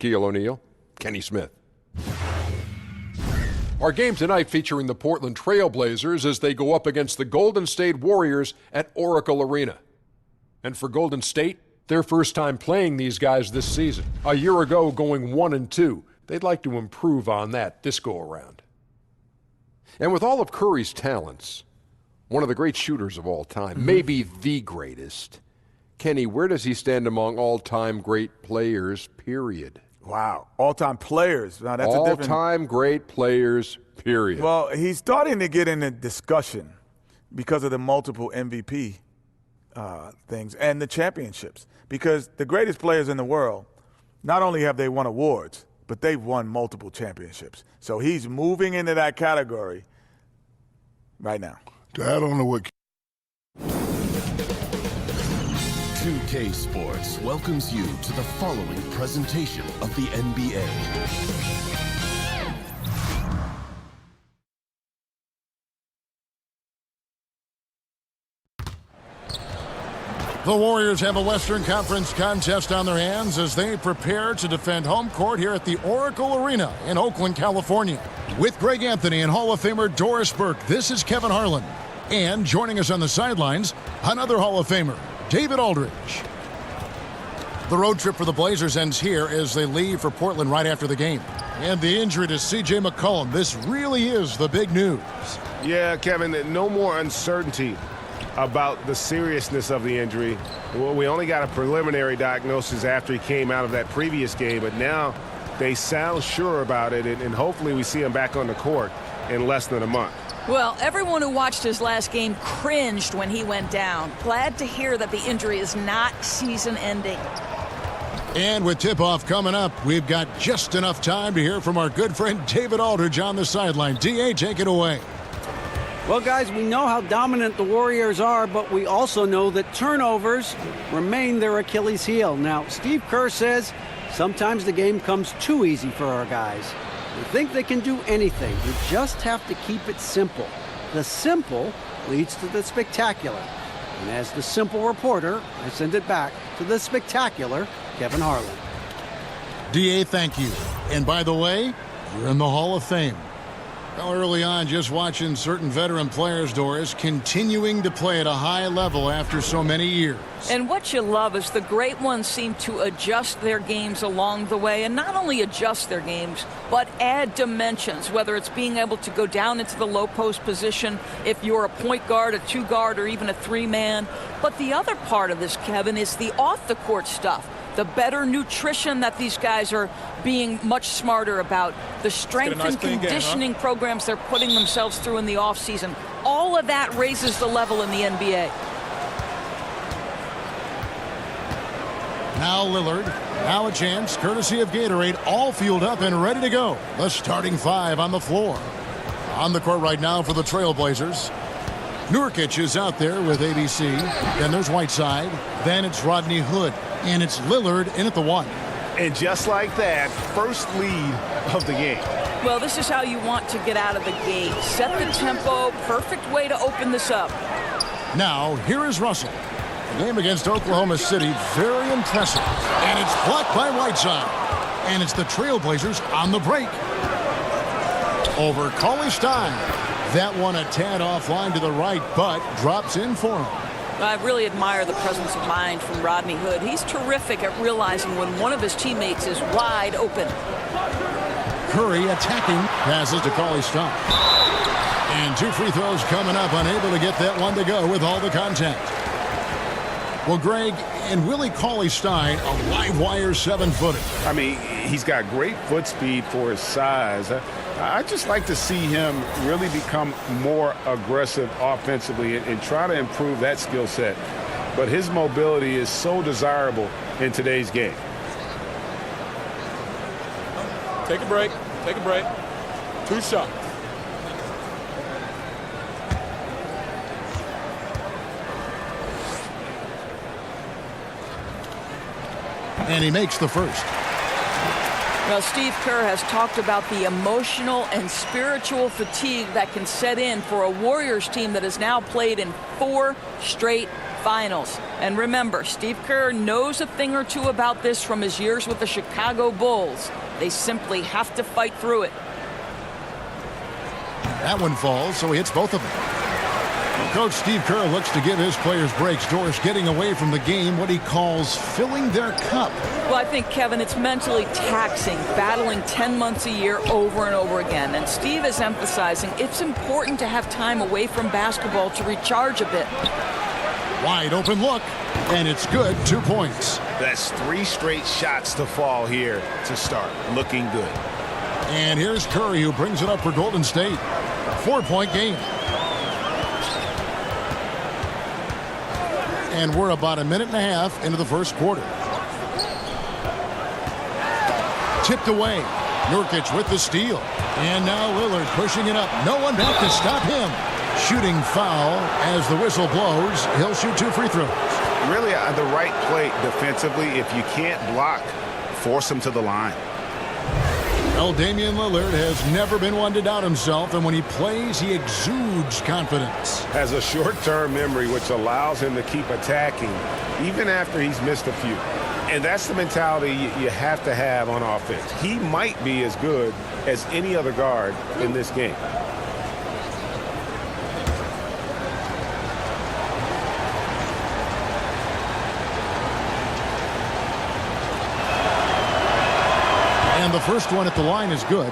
Shaquille O'Neal, Kenny Smith. Our game tonight featuring the Portland Trailblazers as they go up against the Golden State Warriors at Oracle Arena. And for Golden State, their first time playing these guys this season. A year ago, going 1-2. They'd like to improve on that this go-around. And with all of Curry's talents, one of the great shooters of all time, maybe the greatest. Kenny, where does he stand among all-time great players, period? Wow, all-time players. Now, that's all-time great players, period. Well, he's starting to get in the discussion because of the multiple MVP things and the championships. Because the greatest players in the world, not only have they won awards, but they've won multiple championships. So he's moving into that category right now. To add on to what 2K Sports welcomes you to the following presentation of the NBA. The Warriors have a Western Conference contest on their hands as they prepare to defend home court here at the Oracle Arena in Oakland, California. With Greg Anthony and Hall of Famer Doris Burke, this is Kevin Harlan. And joining us on the sidelines, another Hall of Famer, David Aldridge. The road trip for the Blazers ends here as they leave for Portland right after the game. And the injury to C.J. McCollum, this really is the big news. Yeah, Kevin, no more uncertainty about the seriousness of the injury. Well, we only got a preliminary diagnosis after he came out of that previous game, but now they sound sure about it, and hopefully we see him back on the court in less than a month. Well, everyone who watched his last game cringed when he went down. Glad to hear that the injury is not season-ending. And with tip-off coming up, we've got just enough time to hear from our good friend David Aldridge on the sideline. D.A., take it away. Well, guys, we know how dominant the Warriors are, but we also know that turnovers remain their Achilles heel. Now, Steve Kerr says sometimes the game comes too easy for our guys. They think they can do anything. We just have to keep it simple. The simple leads to the spectacular. And as the simple reporter, I send it back to the spectacular Kevin Harlan. D.A., thank you. And by the way, you're in the Hall of Fame. Well, early on, just watching certain veteran players, Doris, continuing to play at a high level after so many years. And what you love is the great ones seem to adjust their games along the way, and not only adjust their games, but add dimensions, whether it's being able to go down into the low post position if you're a point guard, a two guard, or even a three-man. But the other part of this, Kevin, is the off-the-court stuff. The better nutrition that these guys are being much smarter about, the strength and conditioning programs they're putting themselves through in the offseason. All of that raises the level in the NBA. Now Lillard, now a chance, courtesy of Gatorade, all fueled up and ready to go. The starting five on the floor. On the court right now for the Trailblazers. Nurkic is out there with ABC. Then there's Whiteside. Then it's Rodney Hood. And it's Lillard in at the one. And just like that, first lead of the game. Well, this is how you want to get out of the gate. Set the tempo, perfect way to open this up. Now, here is Russell. The game against Oklahoma City, very impressive. And it's blocked by Whiteside. And it's the Trailblazers on the break. Over Cauley-Stein. That one a tad offline to the right, but drops in for him. I really admire the presence of mind from Rodney Hood. He's terrific at realizing when one of his teammates is wide open. Curry attacking, passes to Cauley-Stein. And two free throws coming up, unable to get that one to go with all the contact. Well, Greg, and Willie Cauley-Stein, a live wire 7-footer. I mean, he's got great foot speed for his size. I just like to see him really become more aggressive offensively and try to improve that skill set. But his mobility is so desirable in today's game. Take a break. Take a break. 2 shots. And he makes the first. Well, Steve Kerr has talked about the emotional and spiritual fatigue that can set in for a Warriors team that has now played in 4 straight Finals. And remember, Steve Kerr knows a thing or two about this from his years with the Chicago Bulls. They simply have to fight through it. That one falls, so he hits both of them. Coach Steve Kerr looks to give his players breaks. Doris getting away from the game, what he calls filling their cup. Well, I think, Kevin, it's mentally taxing, battling 10 months a year over and over again. And Steve is emphasizing it's important to have time away from basketball to recharge a bit. Wide open look, and it's good. 2 points. That's 3 straight shots to fall here to start. Looking good. And here's Curry, who brings it up for Golden State. 4-point game. And we're about a minute and a half into the first quarter. Tipped away. Nurkic with the steal. And now Lillard pushing it up. No one back to stop him. Shooting foul as the whistle blows. He'll shoot 2 free throws. Really the right play defensively. If you can't block, force him to the line. Well, Damian Lillard has never been one to doubt himself, and when he plays, he exudes confidence. Has a short-term memory, which allows him to keep attacking even after he's missed a few. And that's the mentality you have to have on offense. He might be as good as any other guard in this game. And the first one at the line is good.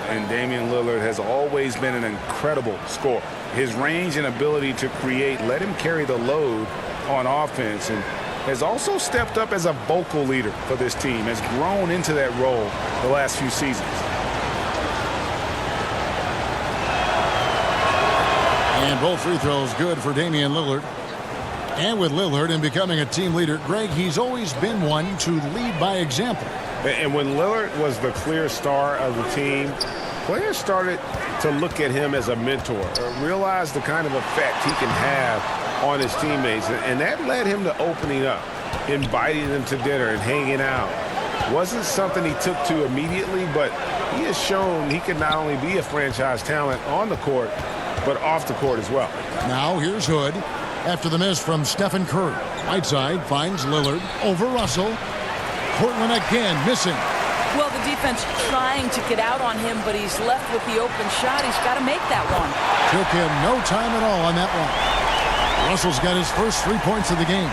And Damian Lillard has always been an incredible scorer. His range and ability to create let him carry the load on offense, and has also stepped up as a vocal leader for this team, has grown into that role the last few seasons. And both free throws good for Damian Lillard. And with Lillard and becoming a team leader, Greg, he's always been one to lead by example. And when Lillard was the clear star of the team, players started to look at him as a mentor, realize the kind of effect he can have on his teammates. And that led him to opening up, inviting them to dinner and hanging out. Wasn't something he took to immediately, but he has shown he can not only be a franchise talent on the court, but off the court as well. Now here's Hood after the miss from Stephen Curry. Whiteside finds Lillard over Russell. Portland again missing. Well, the defense trying to get out on him, but he's left with the open shot. He's got to make that one. Took him no time at all on that one. Russell's got his first 3 points of the game.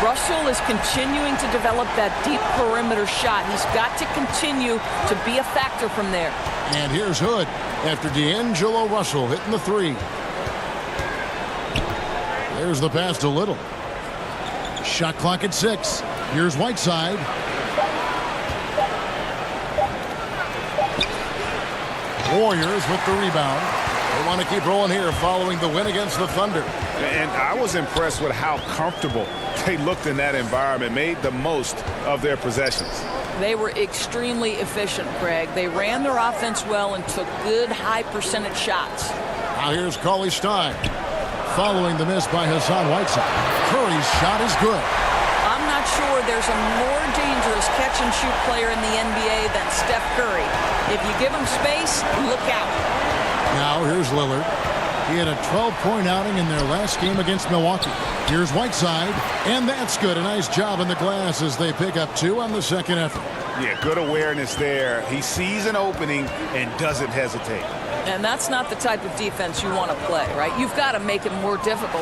Russell is continuing to develop that deep perimeter shot. He's got to continue to be a factor from there. And here's Hood after D'Angelo Russell hitting the 3. There's the pass to Little. Shot clock at 6. Here's Whiteside. Warriors with the rebound. They want to keep rolling here following the win against the Thunder. And I was impressed with how comfortable they looked in that environment, made the most of their possessions. They were extremely efficient, Greg. They ran their offense well and took good high percentage shots. Now here's Cauley Stein following the miss by Hassan Whiteside. Curry's shot is good. I'm not sure there's a more dangerous catch-and-shoot player in the NBA than Steph Curry. If you give him space, look out. Now here's Lillard. He had a 12-point outing in their last game against Milwaukee. Here's Whiteside, and that's good. A nice job in the glass as they pick up 2 on the second effort. Yeah, good awareness there. He sees an opening and doesn't hesitate. And that's not the type of defense you want to play, right? You've got to make it more difficult.